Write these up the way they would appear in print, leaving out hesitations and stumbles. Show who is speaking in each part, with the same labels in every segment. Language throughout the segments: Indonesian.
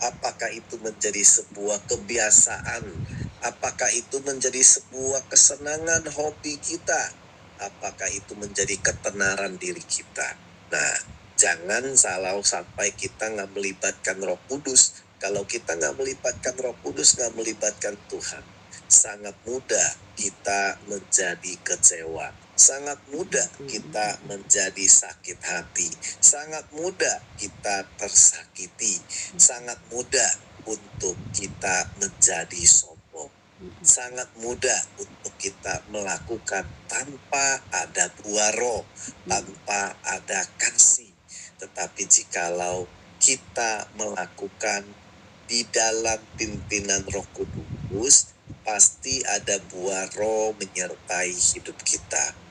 Speaker 1: Apakah itu menjadi sebuah kebiasaan? Apakah itu menjadi sebuah kesenangan hobi kita? Apakah itu menjadi ketenaran diri kita? Nah, jangan salah sampai kita nggak melibatkan Roh Kudus. Kalau kita nggak melibatkan Roh Kudus, nggak melibatkan Tuhan, sangat mudah kita menjadi kecewa. Sangat mudah kita menjadi sakit hati. Sangat mudah kita tersakiti. Sangat mudah untuk kita menjadi sombong. Sangat mudah untuk kita melakukan tanpa ada buah roh, tanpa ada kasih. Tetapi jikalau kita melakukan di dalam pimpinan Roh Kudus, pasti ada buah roh menyertai hidup kita.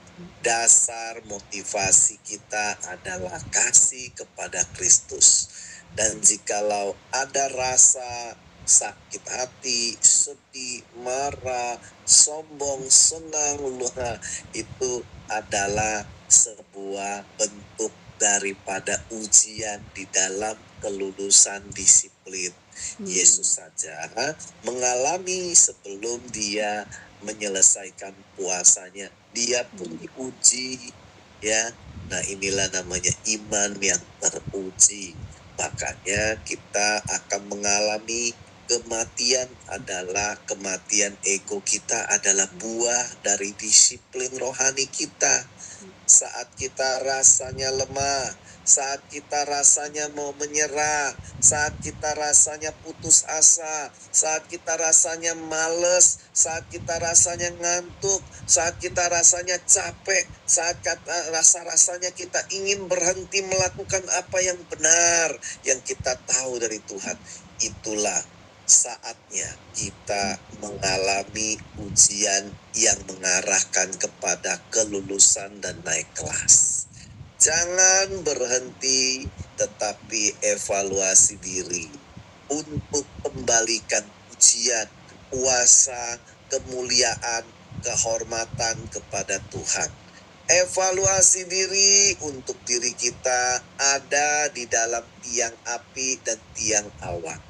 Speaker 1: Dasar motivasi kita adalah kasih kepada Kristus. Dan jikalau ada rasa sakit hati, sedih, marah, sombong, senang, luha, itu adalah sebuah bentuk daripada ujian di dalam kelulusan disiplin. Yesus saja mengalami sebelum dia menyelesaikan puasanya, dia pun diuji, ya. Nah, inilah namanya iman yang teruji. Makanya kita akan mengalami kematian ego kita adalah buah dari disiplin rohani kita. Saat kita rasanya lemah, saat kita rasanya mau menyerah, saat kita rasanya putus asa, saat kita rasanya males, saat kita rasanya ngantuk, saat kita rasanya capek, saat rasanya kita ingin berhenti melakukan apa yang benar, yang kita tahu dari Tuhan, itulah saatnya kita mengalami ujian yang mengarahkan kepada kelulusan dan naik kelas. Jangan berhenti, tetapi evaluasi diri untuk kembalikan pujian, kuasa, kemuliaan, kehormatan kepada Tuhan. Evaluasi diri untuk diri kita ada di dalam tiang api dan tiang awan.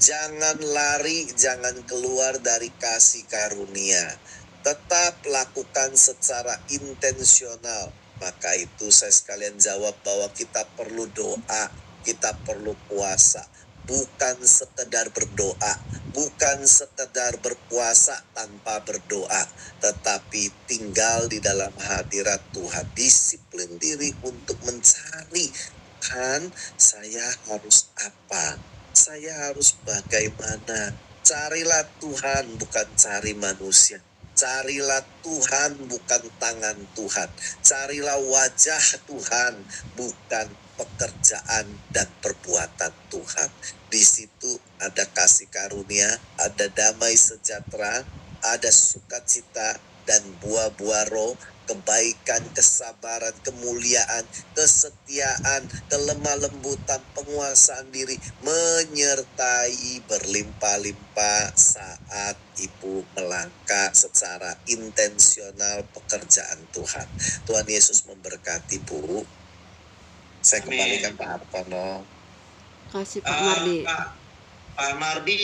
Speaker 1: Jangan lari, jangan keluar dari kasih karunia. Tetap lakukan secara intensional. Maka itu saya sekalian jawab bahwa kita perlu doa, kita perlu puasa. Bukan sekedar berdoa, bukan sekedar berpuasa tanpa berdoa, tetapi tinggal di dalam hadirat Tuhan. Disiplin diri untuk mencari, Tuhan, saya harus apa? Saya harus bagaimana? Carilah Tuhan, bukan cari manusia. Carilah Tuhan, bukan tangan Tuhan. Carilah wajah Tuhan, bukan pekerjaan dan perbuatan Tuhan. Di situ ada kasih karunia, ada damai sejahtera, ada sukacita dan buah-buah roh, kebaikan, kesabaran, kemuliaan, kesetiaan, kelemah lembutan, penguasaan diri, menyertai berlimpah-limpah saat ibu melangkah secara intensional pekerjaan Tuhan. Tuhan Yesus memberkati, Bu. Saya kembalikan Pak Hartono.
Speaker 2: Kasih Pak Mardi.
Speaker 3: Pak Mardi